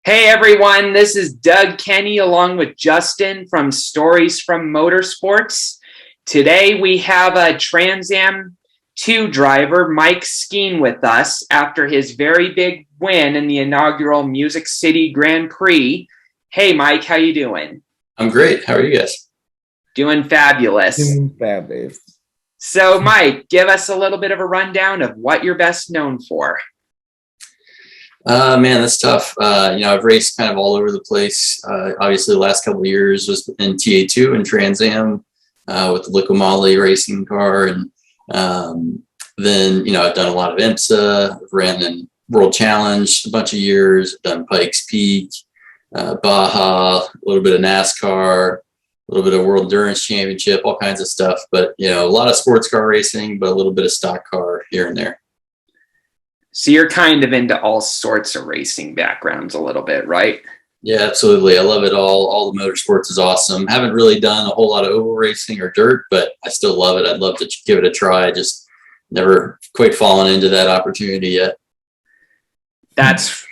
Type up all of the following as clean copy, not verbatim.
Hey everyone, this is Doug Kenny along with Justin from Stories from Motorsports. Today we have a Trans Am 2 driver, Mike Skeen, with us after his very big win in the inaugural Music City Grand Prix. Hey Mike, how you doing? I'm great. How are you guys? Doing fabulous. Doing fabulous. So Mike, give us a little bit of a rundown of what you're best known for. Man, that's tough. I've raced kind of all over the place. Obviously, the last couple of years was in TA2 and Trans Am with the Liqui racing car. And then, I've done a lot of Emsa, I've ran in World Challenge a bunch of years, I've done Pikes Peak, Baja, a little bit of NASCAR, a little bit of World Endurance Championship, all kinds of stuff. But, a lot of sports car racing, but a little bit of stock car here and there. So you're kind of into all sorts of racing backgrounds a little bit, right? Yeah, absolutely. I love it all. All the motorsports is awesome. Haven't really done a whole lot of oval racing or dirt, but I still love it. I'd love to give it a try. Just never quite fallen into that opportunity yet. That's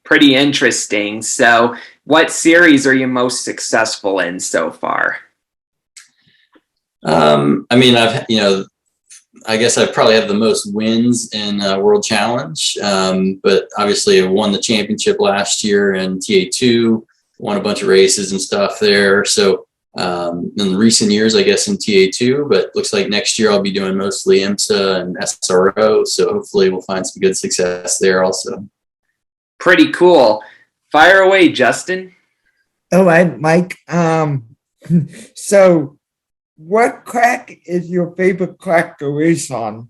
pretty interesting. So what series are you most successful in so far? I guess I probably have the most wins in World Challenge, but obviously I won the championship last year in TA2, won a bunch of races and stuff there. So in recent years, I guess in TA2, but looks like next year I'll be doing mostly Emsa and SRO. So hopefully we'll find some good success there also. Pretty cool. Fire away, Justin. All right, Mike. So what track is your favorite track to race on?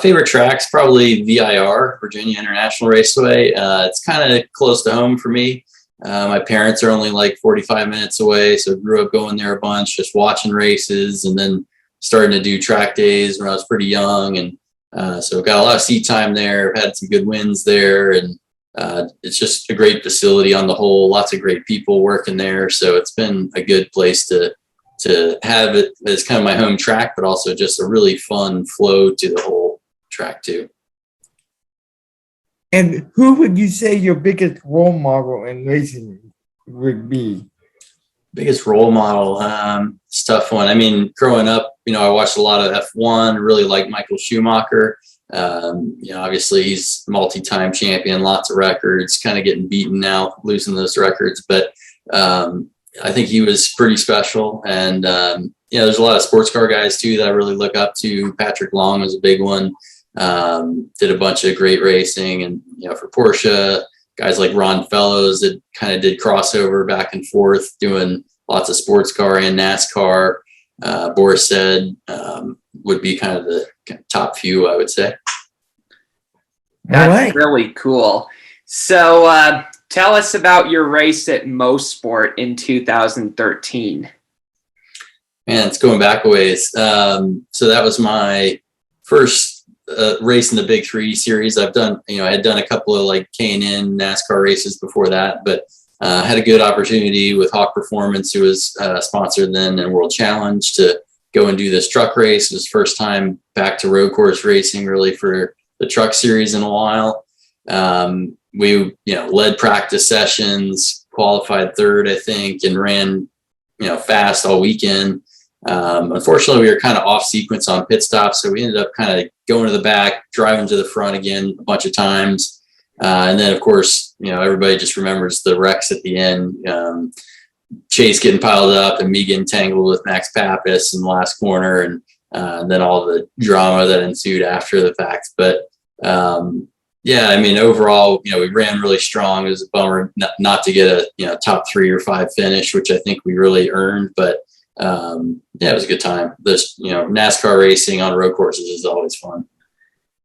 Favorite tracks, probably VIR, Virginia International Raceway. It's kind of close to home for me. My parents are only like 45 minutes away, so I grew up going there a bunch, just watching races, and then starting to do track days when I was pretty young. And so got a lot of seat time there. I've had some good wins there, and it's just a great facility on the whole. Lots of great people working there, so it's been a good place to have it as kind of my home track, but also just a really fun flow to the whole track too. And who would you say your biggest role model in racing would be? Biggest role model, it's a tough one. I mean, growing up, I watched a lot of F1, really liked Michael Schumacher. Obviously he's multi-time champion, lots of records, kind of getting beaten now, losing those records, but I think he was pretty special. And, there's a lot of sports car guys too that I really look up to. Patrick Long was a big one. Did a bunch of great racing, and, for Porsche, guys like Ron Fellows that kind of did crossover back and forth, doing lots of sports car and NASCAR. Boris said, would be kind of the top few, I would say. That's really cool. So, tell us about your race at Mosport in 2013. Man, it's going back a ways. So that was my first race in the Big Three series. I've done, I had done a couple of like K&N NASCAR races before that, but had a good opportunity with Hawk Performance, who was sponsored then in World Challenge, to go and do this truck race. It was first time back to road course racing really for the truck series in a while. We, led practice sessions, qualified third, I think, and ran, fast all weekend. Unfortunately, we were kind of off sequence on pit stops, so we ended up kind of going to the back, driving to the front again a bunch of times. And then, of course, everybody just remembers the wrecks at the end. Chase getting piled up and me getting tangled with Max Pappas in the last corner, and then all the drama that ensued after the fact. But overall, we ran really strong. It was a bummer not to get a top 3 or 5 finish, which I think we really earned. But it was a good time. This NASCAR racing on road courses is always fun.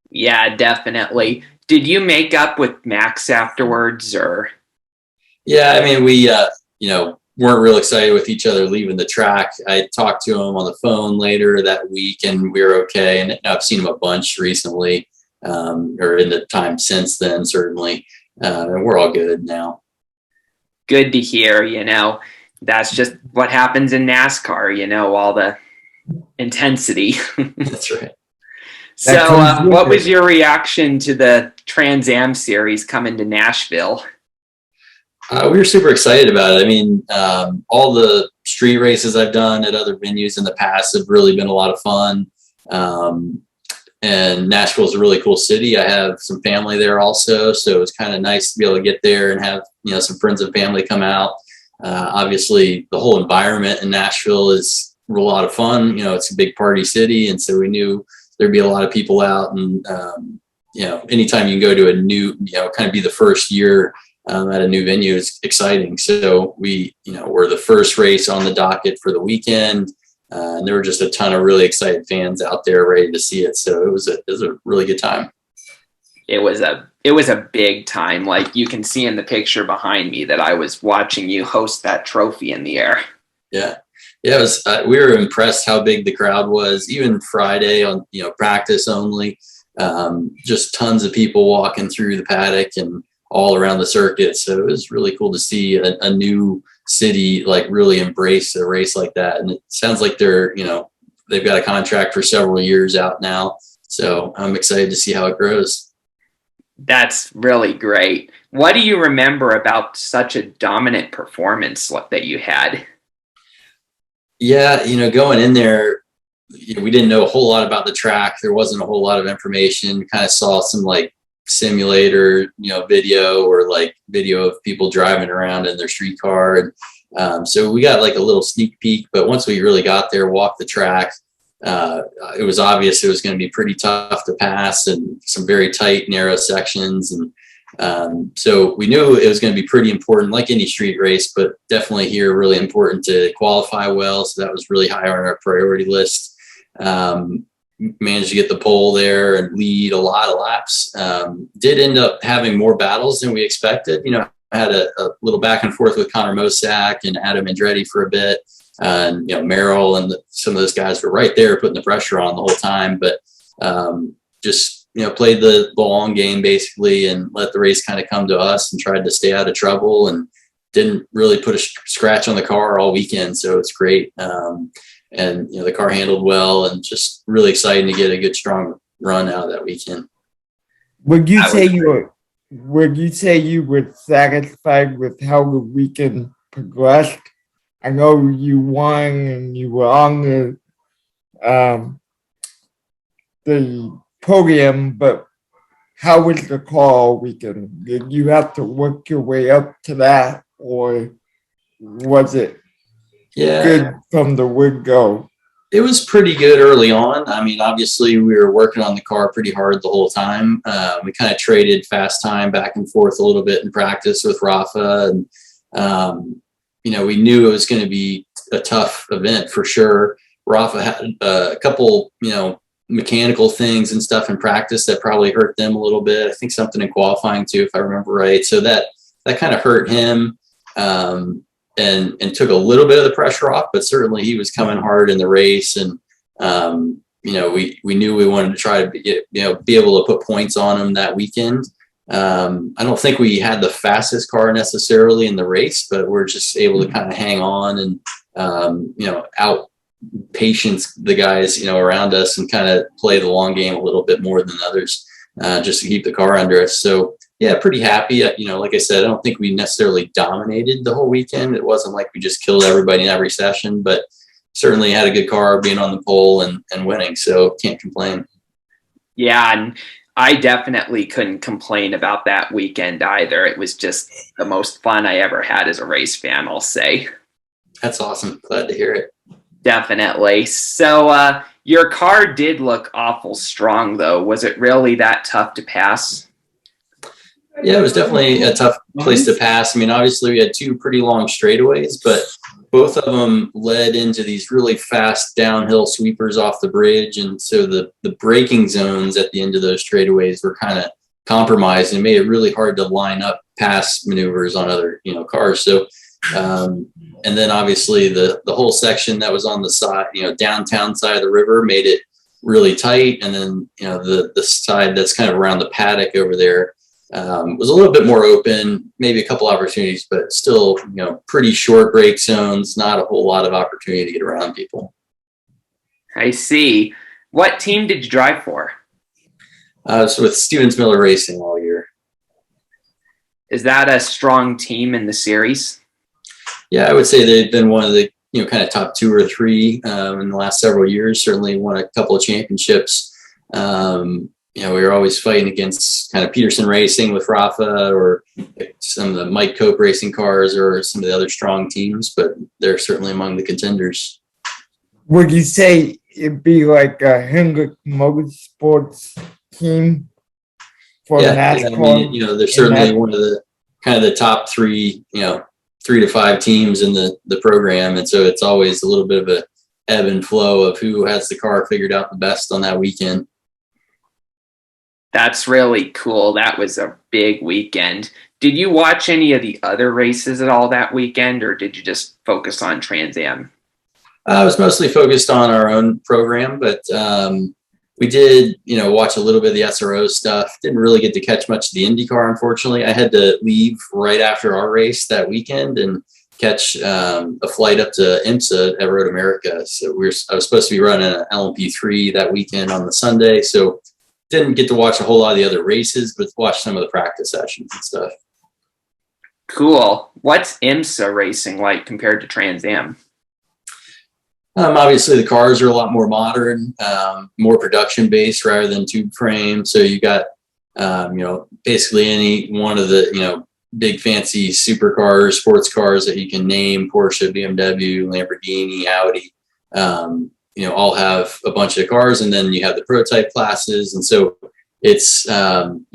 Yeah, definitely. Did you make up with Max afterwards, or? Yeah, we weren't real excited with each other leaving the track. I talked to him on the phone later that week, and we were okay. And I've seen him a bunch recently. Or in the time since then, certainly. And we're all good now. Good to hear. That's just what happens in NASCAR, all the intensity. That's right. So what was your reaction to the Trans Am series coming to Nashville? We were super excited about it. I mean, all the street races I've done at other venues in the past have really been a lot of fun. Um, and Nashville is a really cool city. I have some family there also, so it's kind of nice to be able to get there and have some friends and family come out. Obviously, the whole environment in Nashville is a lot of fun. It's a big party city, and so we knew there'd be a lot of people out. And anytime you can go to a new, kind of be the first year at a new venue is exciting. So we, were the first race on the docket for the weekend. And there were just a ton of really excited fans out there ready to see it. So it was a really good time. It was a big time. Like you can see in the picture behind me that I was watching you host that trophy in the air. Yeah. It was, we were impressed how big the crowd was, even Friday on, practice only, just tons of people walking through the paddock and all around the circuit. So it was really cool to see a new city like really embrace a race like that. And it sounds like they've got a contract for several years out now. So I'm excited to see how it grows. That's really great. What do you remember about such a dominant performance that you had? Yeah, going in there, we didn't know a whole lot about the track. There wasn't a whole lot of information. Kind of saw some like simulator, video or like video of people driving around in their streetcar. And so we got like a little sneak peek, but once we really got there, walked the track, it was obvious it was going to be pretty tough to pass and some very tight, narrow sections. And so we knew it was going to be pretty important, like any street race, but definitely here really important to qualify well. So that was really high on our priority list. Managed to get the pole there and lead a lot of laps. Did end up having more battles than we expected. I had a little back and forth with Connor Mosack and Adam Andretti for a bit. And, Merrill and some of those guys were right there putting the pressure on the whole time. But just, played the long game basically and let the race kind of come to us and tried to stay out of trouble and didn't really put a scratch on the car all weekend. So it's great. And the car handled well and just really exciting to get a good strong run out of that weekend. Would you say you were satisfied with how the weekend progressed? I know you won and you were on the podium, but how was the car all weekend? Did you have to work your way up to that, or was it good from the word go? It was pretty good early on. I mean, obviously we were working on the car pretty hard the whole time. We kind of traded fast time back and forth a little bit in practice with Rafa. And, we knew it was going to be a tough event for sure. Rafa had a couple, mechanical things and stuff in practice that probably hurt them a little bit. I think something in qualifying too, if I remember right. So that kind of hurt him. And took a little bit of the pressure off, but certainly he was coming hard in the race. And, we knew we wanted to try to be able to put points on him that weekend. I don't think we had the fastest car necessarily in the race, but we're just able to kind of hang on and, out patience the guys, around us and kind of play the long game a little bit more than others, just to keep the car under us. So, yeah, pretty happy. Like I said, I don't think we necessarily dominated the whole weekend. It wasn't like we just killed everybody in every session, but certainly had a good car being on the pole and winning. So can't complain. Yeah, and I definitely couldn't complain about that weekend either. It was just the most fun I ever had as a race fan, I'll say. That's awesome. Glad to hear it. Definitely. So your car did look awful strong, though. Was it really that tough to pass? Yeah, it was definitely a tough place to pass. I mean, obviously we had two pretty long straightaways, but both of them led into these really fast downhill sweepers off the bridge. And so the braking zones at the end of those straightaways were kind of compromised and made it really hard to line up pass maneuvers on other, cars. So, and then obviously the whole section that was on the side, downtown side of the river made it really tight. And then, the side that's kind of around the paddock over there, was a little bit more open, maybe a couple opportunities, but still, pretty short brake zones, not a whole lot of opportunity to get around people. I see. What team did you drive for? So with Stevens Miller Racing all year. Is that a strong team in the series? Yeah, I would say they've been one of the kind of top 2 or 3 in the last several years. Certainly won a couple of championships. We were always fighting against kind of Peterson Racing with Rafa, or some of the Mike Cope racing cars, or some of the other strong teams, but they're certainly among the contenders. Would you say it'd be like a Hendrick Motorsports team for NASCAR? Yeah, I mean, they're certainly one of the kind of the top 3, 3 to 5 teams in the program. And so it's always a little bit of a ebb and flow of who has the car figured out the best on that weekend. That's really cool. That was a big weekend. Did you watch any of the other races at all that weekend, or did you just focus on Trans Am? I was mostly focused on our own program, but we did, watch a little bit of the SRO stuff. Didn't really get to catch much of the IndyCar, unfortunately. I had to leave right after our race that weekend and catch a flight up to Emsa at Road America. So I was supposed to be running an LMP3 that weekend on the Sunday, so didn't get to watch a whole lot of the other races, but watch some of the practice sessions and stuff. Cool. What's Emsa racing like compared to Trans Am? Obviously, the cars are a lot more modern, more production based rather than tube frame. So you got, basically any one of the, big fancy supercars, sports cars that you can name: Porsche, BMW, Lamborghini, Audi. All have a bunch of cars, and then you have the prototype classes. And so it's, having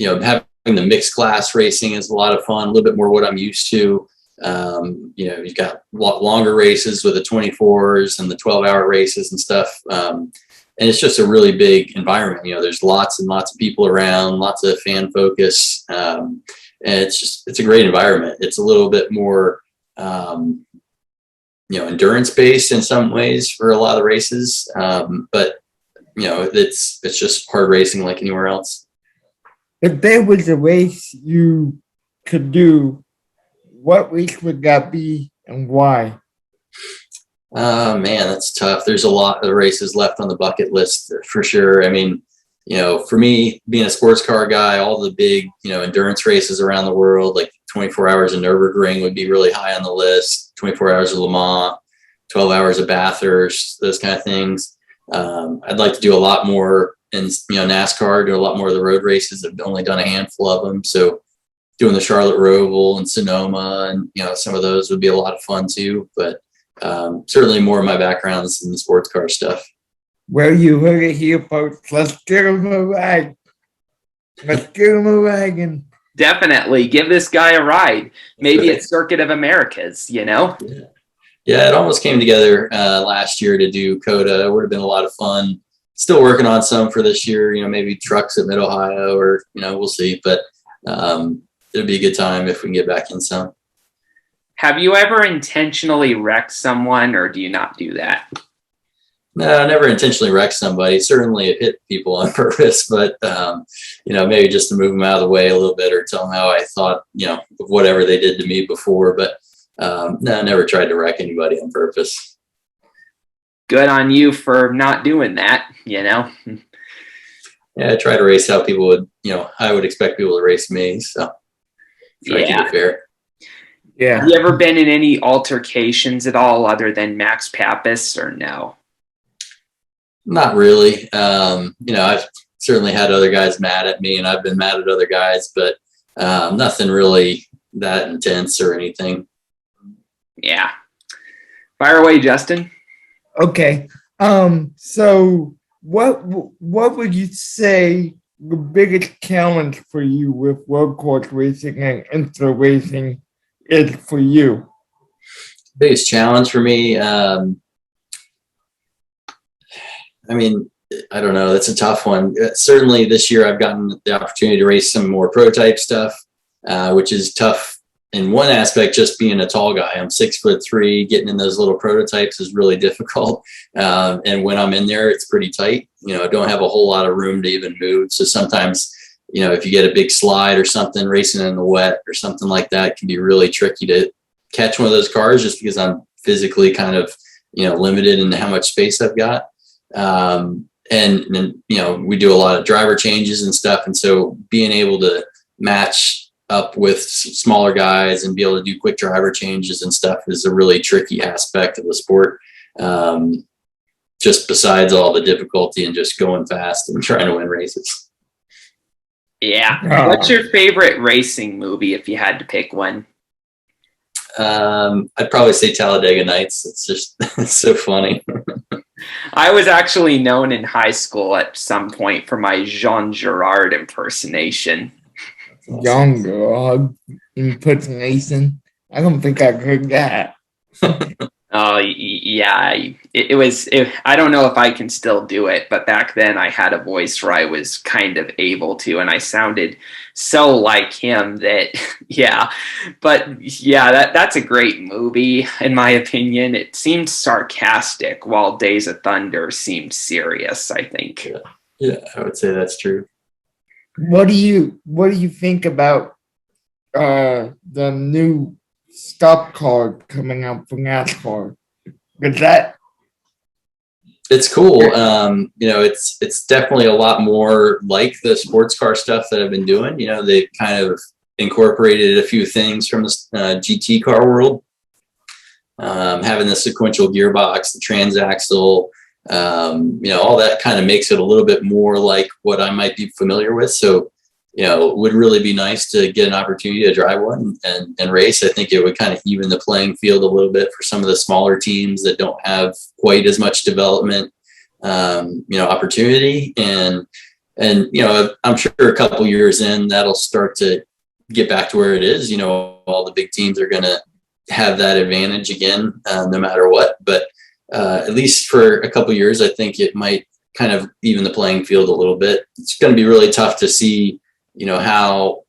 the mixed class racing is a lot of fun, a little bit more what I'm used to. You've got a lot longer races with the 24s and the 12-hour races and stuff. And it's just a really big environment. There's lots and lots of people around, lots of fan focus. And it's a great environment. It's a little bit more, endurance based in some ways for a lot of the races. But it's just hard racing like anywhere else. If there was a race you could do, what race would that be and why? Man, that's tough. There's a lot of races left on the bucket list for sure. I mean, for me, being a sports car guy, all the big, endurance races around the world, like 24 hours of Nürburgring would be really high on the list. 24 hours of Le Mans, 12 hours of Bathurst, those kind of things. I'd like to do a lot more in, NASCAR, do a lot more of the road races. I've only done a handful of them. So doing the Charlotte Roval and Sonoma and, some of those would be a lot of fun too. But certainly more of my background is in the sports car stuff. Well, you heard it here, folks. Let's get him a ride. Let's get him a wagon. Definitely. Give this guy a ride. Maybe at Circuit of Americas, Yeah, it almost came together last year to do COTA. It would have been a lot of fun. Still working on some for this year, maybe trucks at Mid-Ohio, or, we'll see. But it'll be a good time if we can get back in some. Have you ever intentionally wrecked someone, or do you not do that? No, I never intentionally wrecked somebody. Certainly it hit people on purpose, but, maybe just to move them out of the way a little bit, or tell them how I thought, of whatever they did to me before. But no, I never tried to wreck anybody on purpose. Good on you for not doing that, Yeah, I try to race how people would, I would expect people to race me. So try to keep it fair. Yeah. Have you ever been in any altercations at all other than Max Pappas, or no? Not really. I've certainly had other guys mad at me, and I've been mad at other guys, but nothing really that intense or anything. Yeah. Fire away, Justin. Okay. So what would you say the biggest challenge for you with road course racing and Insta racing is for you? Biggest challenge for me, I don't know. That's a tough one. Certainly this year I've gotten the opportunity to race some more prototype stuff, which is tough in one aspect. Just being a tall guy, I'm 6'3", getting in those little prototypes is really difficult. And when I'm in there, it's pretty tight. I don't have a whole lot of room to even move. So sometimes, if you get a big slide or something, racing in the wet or something like that, it can be really tricky to catch one of those cars, just because I'm physically kind of, limited in how much space I've got. And we do a lot of driver changes and stuff. And so being able to match, up with smaller guys and be able to do quick driver changes and stuff is a really tricky aspect of the sport. Just besides all the difficulty and just going fast and trying to win races. Yeah. What's your favorite racing movie if you had to pick one? I'd probably say Talladega Nights. It's just it's so funny. I was actually known in high school at some point for my Jean Girard impersonation. Young girl impersonation. I don't think I've heard that. Oh, yeah. I don't know if I can still do it, but back then I had a voice where I was kind of able to, and I sounded so like him that, yeah. But yeah, that's a great movie, in my opinion. It seemed sarcastic, while Days of Thunder seemed serious, I think. Yeah, I would say that's true. What do you think about the new stop card coming out for NASCAR? Is that it's cool. It's definitely a lot more like the sports car stuff that I've been doing. They've kind of incorporated a few things from the GT car world, having the sequential gearbox, the transaxle, all that kind of makes it a little bit more like what I might be familiar with. So, it would really be nice to get an opportunity to drive one and race. I think it would kind of even the playing field a little bit for some of the smaller teams that don't have quite as much development, opportunity. And I'm sure a couple years in, that'll start to get back to where it is. All the big teams are going to have that advantage again, no matter what. But at least for a couple years, I think it might kind of even the playing field a little bit. It's going to be really tough to see how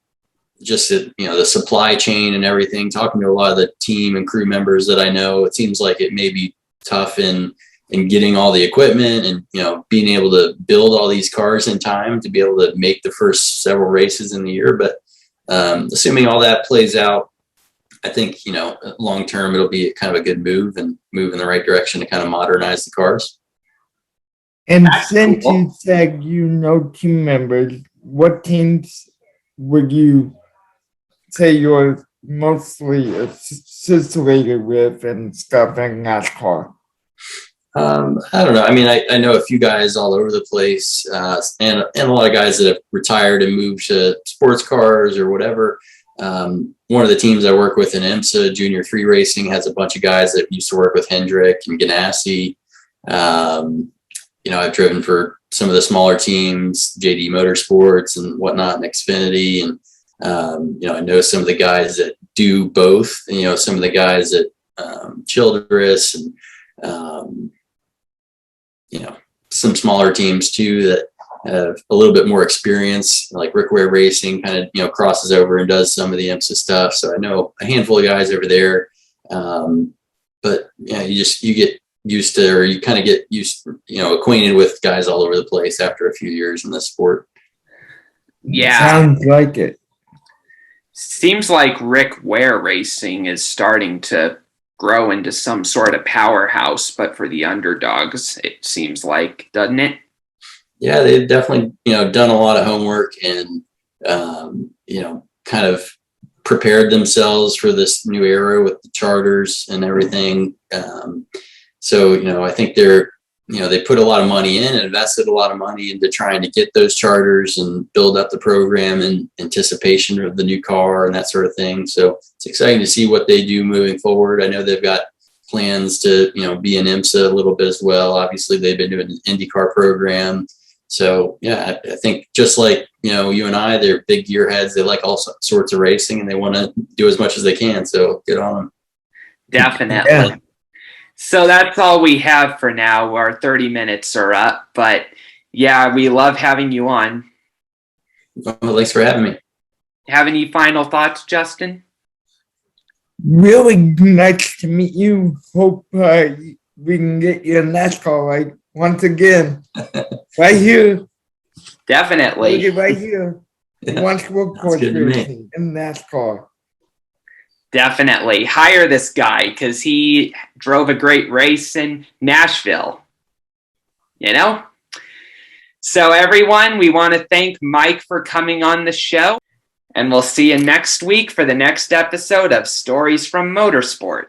just the supply chain and everything. Talking to a lot of the team and crew members that I know, it seems like it may be tough in getting all the equipment and being able to build all these cars in time to be able to make the first several races in the year. But assuming all that plays out, I think long term it'll be kind of a good move and move in the right direction to kind of modernize the cars. And since you said team members, what teams would you say you're mostly associated with and stuff in NASCAR? I don't know. I mean, I know a few guys all over the place, and a lot of guys that have retired and moved to sports cars or whatever. One of the teams I work with in Emsa, Junior 3 Racing, has a bunch of guys that used to work with Hendrick and Ganassi. I've driven for some of the smaller teams, JD Motorsports and whatnot, and Xfinity. And, I know some of the guys that do both, some of the guys at Childress and, some smaller teams too that have a little bit more experience, like Rick Ware Racing kind of, crosses over and does some of the IMSA stuff. So I know a handful of guys over there. But yeah, you get used to, or you kind of get used, acquainted with guys all over the place after a few years in the sport. Yeah. Sounds like it. Seems like Rick Ware Racing is starting to grow into some sort of powerhouse, but for the underdogs, it seems like, doesn't it? Yeah, they've definitely, done a lot of homework and, kind of prepared themselves for this new era with the charters and everything. So, I think they put a lot of money in and invested a lot of money into trying to get those charters and build up the program in anticipation of the new car and that sort of thing. So it's exciting to see what they do moving forward. I know they've got plans to, be in IMSA a little bit as well. Obviously, they've been doing an IndyCar program. So, yeah, I think just like, you and I, they're big gearheads. They like all sorts of racing and they want to do as much as they can. So good on them. Definitely. Yeah. So that's all we have for now. Our 30 minutes are up, but yeah, we love having you on. Well, thanks for having me. Have any final thoughts, Justin? Really nice to meet you. Hope we can get you a NASCAR right once again. Right here. Definitely. Look at right here. Once we're course racing in NASCAR. Definitely. Hire this guy because he drove a great race in Nashville. So everyone, we want to thank Mike for coming on the show. And we'll see you next week for the next episode of Stories from Motorsport.